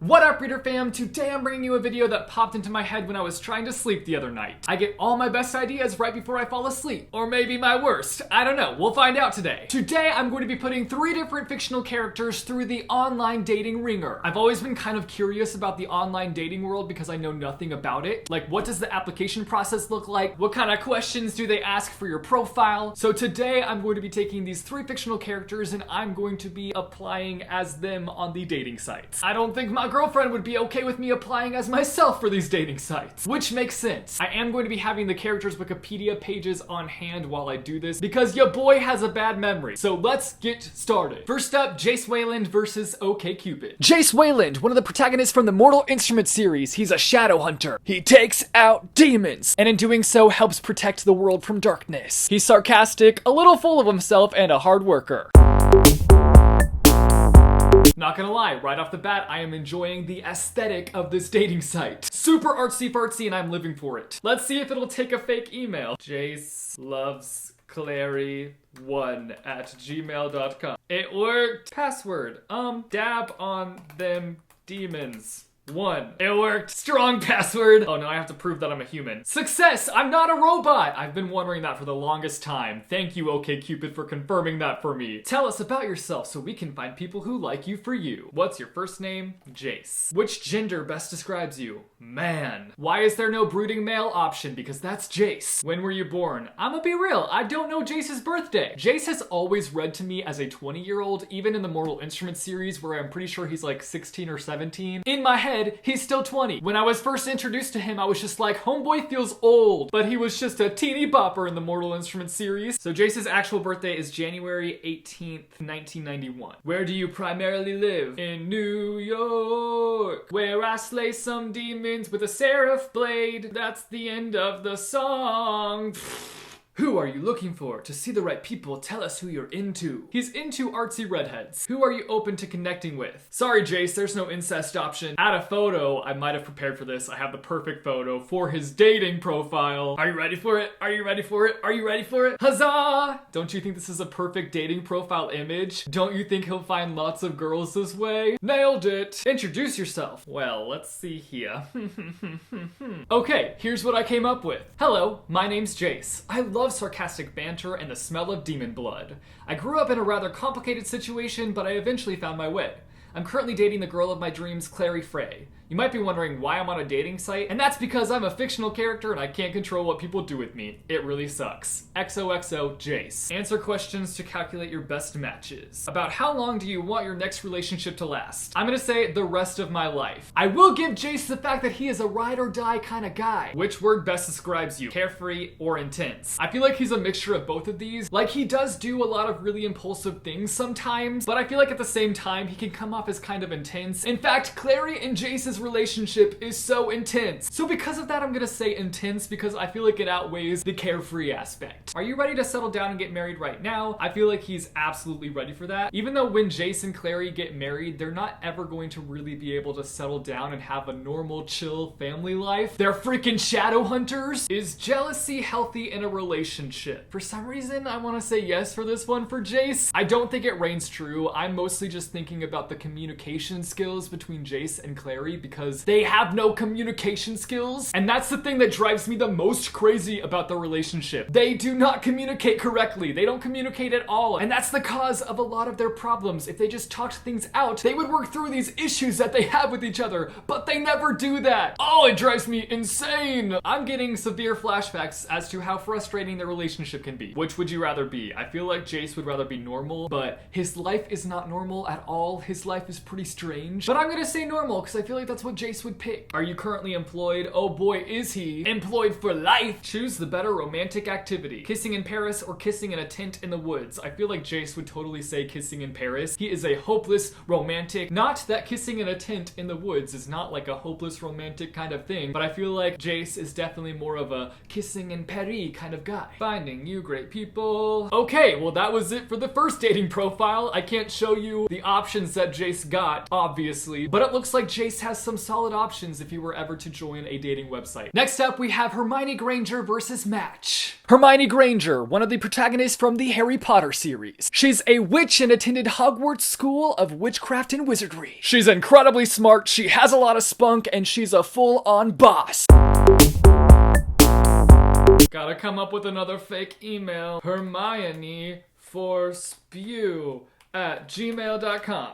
What up, Reader fam? Today I'm bringing you a video that popped into my head when I was trying to sleep the other night. I get all my best ideas right before I fall asleep. Or maybe my worst. I don't know. We'll find out today. Today I'm going to be putting 3 different fictional characters through the online dating ringer. I've always been kind of curious about the online dating world because I know nothing about it. Like, what does the application process look like? What kind of questions do they ask for your profile? So today I'm going to be taking these 3 fictional characters and I'm going to be applying as them on the dating sites. I don't think my girlfriend would be okay with me applying as myself for these dating sites, which makes sense. I am going to be having the characters' Wikipedia pages on hand while I do this because your boy has a bad memory. So let's get started. First up, Jace Wayland versus OkCupid. Jace Wayland, one of the protagonists from the Mortal Instruments series. He's a shadow hunter. He takes out demons, and in doing so helps protect the world from darkness. He's sarcastic, a little full of himself, and a hard worker. Not gonna lie, right off the bat, I am enjoying the aesthetic of this dating site. Super artsy fartsy and I'm living for it. Let's see if it'll take a fake email. Jace loves Clary1@gmail.com. It worked. Password. Dab on them demons. 1. It worked. Strong password. Oh no, I have to prove that I'm a human. Success! I'm not a robot! I've been wondering that for the longest time. Thank you, OkCupid, for confirming that for me. Tell us about yourself so we can find people who like you for you. What's your first name? Jace. Which gender best describes you? Man. Why is there no brooding male option? Because that's Jace. When were you born? I'ma be real, I don't know Jace's birthday. Jace has always read to me as a 20-year-old, even in the Mortal Instruments series where I'm pretty sure he's like 16 or 17. In my head, he's still 20. When I was first introduced to him, I was just like, homeboy feels old, but he was just a teeny bopper in the Mortal Instruments series. So Jace's actual birthday is January 18th, 1991. Where do you primarily live? In New York, where I slay some demons with a seraph blade. That's the end of the song. Who are you looking for? To see the right people, tell us who you're into. He's into artsy redheads. Who are you open to connecting with? Sorry, Jace, there's no incest option. Add a photo. I might have prepared for this. I have the perfect photo for his dating profile. Are you ready for it? Are you ready for it? Are you ready for it? Huzzah! Don't you think this is a perfect dating profile image? Don't you think he'll find lots of girls this way? Nailed it! Introduce yourself. Well, let's see here. Okay, here's what I came up with. Hello, my name's Jace. I love sarcastic banter and the smell of demon blood. I grew up in a rather complicated situation, but I eventually found my way. I'm currently dating the girl of my dreams, Clary Frey. You might be wondering why I'm on a dating site, and that's because I'm a fictional character and I can't control what people do with me. It really sucks. XOXO Jace. Answer questions to calculate your best matches. About how long do you want your next relationship to last? I'm gonna say the rest of my life. I will give Jace the fact that he is a ride or die kind of guy. Which word best describes you? Carefree or intense? I feel like he's a mixture of both of these. Like, he does do a lot of really impulsive things sometimes, but I feel like at the same time he can come off as kind of intense. In fact, Clary and Jace's relationship is so intense. So because of that, I'm gonna say intense because I feel like it outweighs the carefree aspect. Are you ready to settle down and get married right now? I feel like he's absolutely ready for that. Even though when Jace and Clary get married, they're not ever going to really be able to settle down and have a normal, chill family life. They're freaking shadow hunters. Is jealousy healthy in a relationship? For some reason, I want to say yes for this one for Jace. I don't think it reigns true. I'm mostly just thinking about the communication skills between Jace and Clary because they have no communication skills. And that's the thing that drives me the most crazy about the relationship. They do not communicate correctly. They don't communicate at all. And that's the cause of a lot of their problems. If they just talked things out, they would work through these issues that they have with each other, but they never do that. Oh, it drives me insane. I'm getting severe flashbacks as to how frustrating their relationship can be. Which would you rather be? I feel like Jace would rather be normal, but his life is not normal at all. His life is pretty strange. But I'm gonna say normal because I feel like that's what Jace would pick. Are you currently employed? Oh boy, is he. Employed for life. Choose the better romantic activity. Kissing in Paris or kissing in a tent in the woods. I feel like Jace would totally say kissing in Paris. He is a hopeless romantic. Not that kissing in a tent in the woods is not like a hopeless romantic kind of thing, but I feel like Jace is definitely more of a kissing in Paris kind of guy. Finding you great people. Okay, well that was it for the first dating profile. I can't show you the options that Jace Jace got, obviously, but it looks like Jace has some solid options if he were ever to join a dating website. Next up, we have Hermione Granger versus Match. Hermione Granger, one of the protagonists from the Harry Potter series. She's a witch and attended Hogwarts School of Witchcraft and Wizardry. She's incredibly smart, she has a lot of spunk, and she's a full-on boss. Gotta come up with another fake email. Hermione for spew at gmail.com.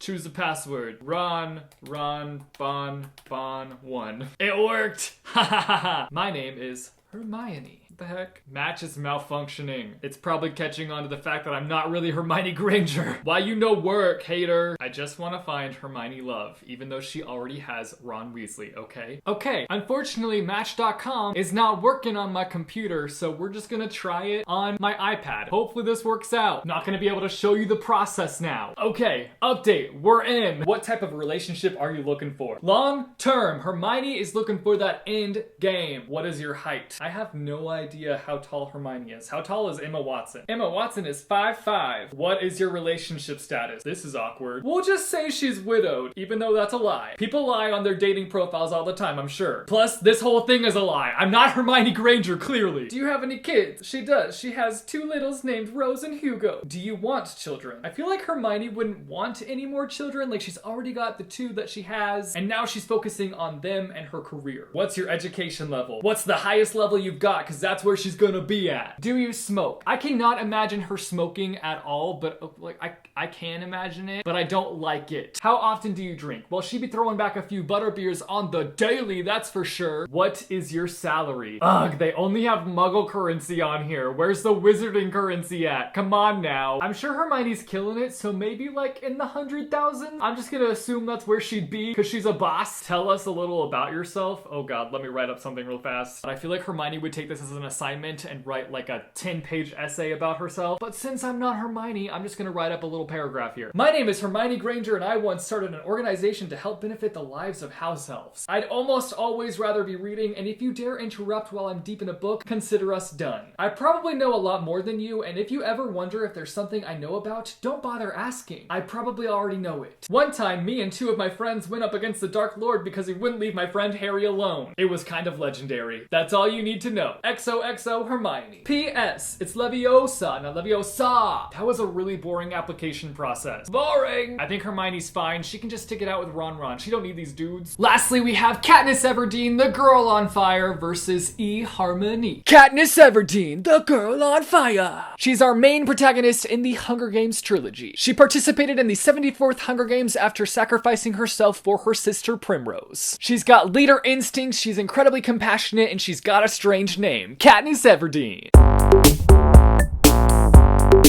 Choose a password. Ron, Bon, 1. It worked! Ha ha ha ha! My name is Hermione. What the heck? Match is malfunctioning. It's probably catching on to the fact that I'm not really Hermione Granger. Why you no work, hater? I just want to find Hermione love, even though she already has Ron Weasley, okay? Okay, unfortunately Match.com is not working on my computer, so we're just gonna try it on my iPad. Hopefully this works out. Not gonna be able to show you the process now. Okay, update, we're in. What type of relationship are you looking for? Long term, Hermione is looking for that end game. What is your height? I have no idea how tall Hermione is. How tall is Emma Watson? Emma Watson is 5'5". What is your relationship status? This is awkward. We'll just say she's widowed, even though that's a lie. People lie on their dating profiles all the time, I'm sure. Plus, this whole thing is a lie. I'm not Hermione Granger, clearly. Do you have any kids? She does. She has 2 littles named Rose and Hugo. Do you want children? I feel like Hermione wouldn't want any more children. Like, she's already got the 2 that she has, and now she's focusing on them and her career. What's your education level? What's the highest level you've got? Because that's where she's gonna be at. Do you smoke? I cannot imagine her smoking at all, but like I can imagine it, but I don't like it. How often do you drink? Well, she'd be throwing back a few butterbeers on the daily, that's for sure. What is your salary? Ugh, they only have muggle currency on here. Where's the wizarding currency at? Come on now. I'm sure Hermione's killing it, so maybe like in the 100,000? I'm just gonna assume that's where she'd be because she's a boss. Tell us a little about yourself. Oh god, let me write up something real fast. But I feel like Hermione would take this as an assignment and write like a 10-page essay about herself. But since I'm not Hermione, I'm just gonna write up a little paragraph here. My name is Hermione Granger and I once started an organization to help benefit the lives of house elves. I'd almost always rather be reading, and if you dare interrupt while I'm deep in a book, consider us done. I probably know a lot more than you, and if you ever wonder if there's something I know about, don't bother asking. I probably already know it. One time, me and 2 of my friends went up against the Dark Lord because he wouldn't leave my friend Harry alone. It was kind of legendary. That's all you need to know. XOXO Hermione. P.S. It's Leviosa, not Leviosa. That was a really boring application process. Boring! I think Hermione's fine. She can just stick it out with Ron. She don't need these dudes. Lastly, we have Katniss Everdeen, the girl on fire, versus eHarmony. Katniss Everdeen, the girl on fire. She's our main protagonist in the Hunger Games trilogy. She participated in the 74th Hunger Games after sacrificing herself for her sister Primrose. She's got leader instincts, she's incredibly compassionate, and she's got a strange name. Katniss Everdeen.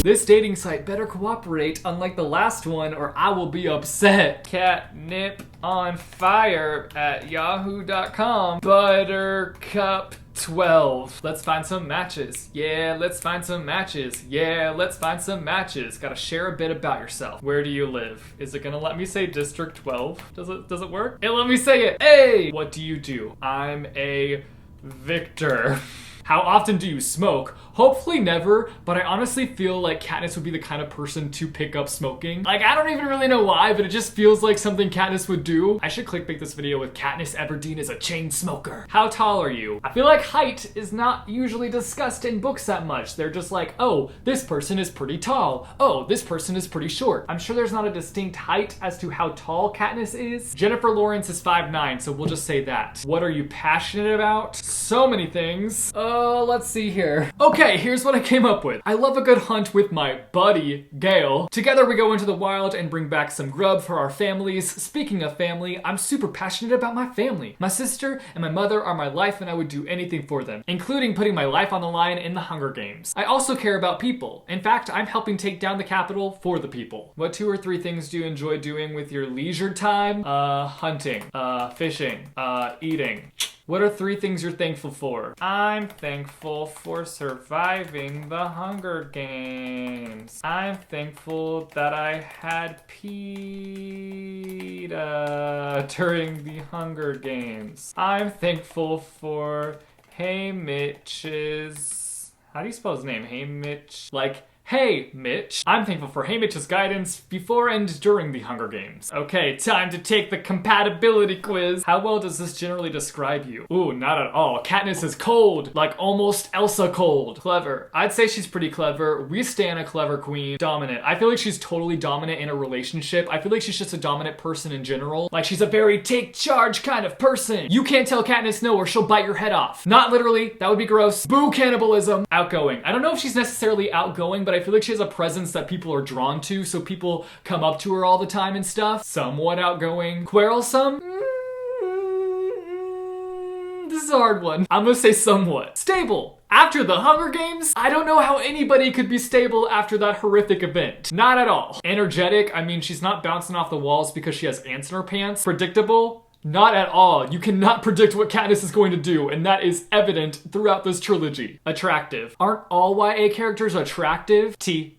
This dating site better cooperate, unlike the last one, or I will be upset. Catnip on fire at yahoo.com. Buttercup 12. Let's find some matches. Yeah, let's find some matches. Yeah, let's find some matches. Gotta share a bit about yourself. Where do you live? Is it gonna let me say District 12? Does it work? It let me say it. Hey! What do you do? I'm a Victor. How often do you smoke? Hopefully never, but I honestly feel like Katniss would be the kind of person to pick up smoking. Like, I don't even really know why, but it just feels like something Katniss would do. I should clickbait this video with Katniss Everdeen as a chain smoker. How tall are you? I feel like height is not usually discussed in books that much. They're just like, oh, this person is pretty tall. Oh, this person is pretty short. I'm sure there's not a distinct height as to how tall Katniss is. Jennifer Lawrence is 5'9", so we'll just say that. What are you passionate about? So many things. Let's see here. Okay, here's what I came up with. I love a good hunt with my buddy, Gale. Together we go into the wild and bring back some grub for our families. Speaking of family, I'm super passionate about my family. My sister and my mother are my life and I would do anything for them, including putting my life on the line in the Hunger Games. I also care about people. In fact, I'm helping take down the Capitol for the people. What 2 or 3 things do you enjoy doing with your leisure time? Hunting, fishing, eating. What are 3 things you're thankful for? I'm thankful for surviving the Hunger Games. I'm thankful that I had pita during the Hunger Games. I'm thankful for Hey Mitch's... How do you spell his name? Hey Mitch? Like, Hey, Mitch. I'm thankful for Hey Mitch's guidance before and during the Hunger Games. Okay, time to take the compatibility quiz. How well does this generally describe you? Ooh, not at all. Katniss is cold, like almost Elsa cold. Clever. I'd say she's pretty clever. We stan a clever queen. Dominant. I feel like she's totally dominant in a relationship. I feel like she's just a dominant person in general. Like she's a very take charge kind of person. You can't tell Katniss no or she'll bite your head off. Not literally. That would be gross. Boo cannibalism. Outgoing. I don't know if she's necessarily outgoing, but I feel like she has a presence that people are drawn to, so people come up to her all the time and stuff. Somewhat outgoing. Quarrelsome? This is a hard one. I'm gonna say somewhat. Stable. After the Hunger Games, I don't know how anybody could be stable after that horrific event. Not at all. Energetic, I mean, she's not bouncing off the walls because she has ants in her pants. Predictable? Not at all. You cannot predict what Katniss is going to do, and that is evident throughout this trilogy. Attractive. Aren't all YA characters attractive? T.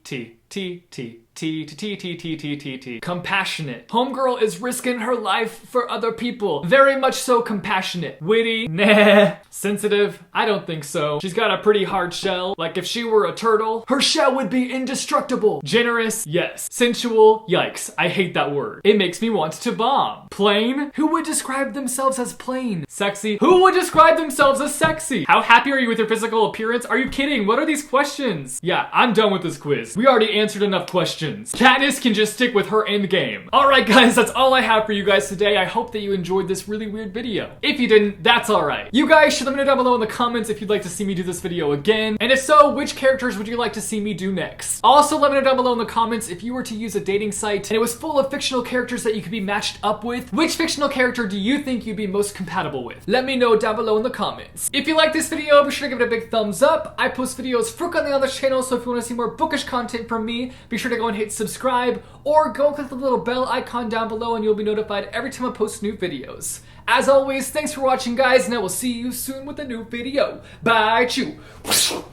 Compassionate. Homegirl is risking her life for other people. Very much so compassionate. Witty? Nah. Sensitive? I don't think so. She's got a pretty hard shell. Like if she were a turtle, her shell would be indestructible. Generous? Yes. Sensual? Yikes. I hate that word. It makes me want to bomb. Plain? Who would describe themselves as plain? Sexy? Who would describe themselves as sexy? How happy are you with your physical appearance? Are you kidding? What are these questions? Yeah, I'm done with this quiz. We already answered enough questions. Katniss can just stick with her end game. Alright guys, that's all I have for you guys today. I hope that you enjoyed this really weird video. If you didn't, that's alright. You guys should let me know down below in the comments if you'd like to see me do this video again. And if so, which characters would you like to see me do next? Also, let me know down below in the comments if you were to use a dating site and it was full of fictional characters that you could be matched up with, which fictional character do you think you'd be most compatible with? Let me know down below in the comments. If you like this video, be sure to give it a big thumbs up. I post videos frequently on this channel, so if you want to see more bookish content from me, be sure to go and hit subscribe or go click the little bell icon down below and you'll be notified every time I post new videos. As always, thanks for watching guys, and I will see you soon with a new video. Bye, chew.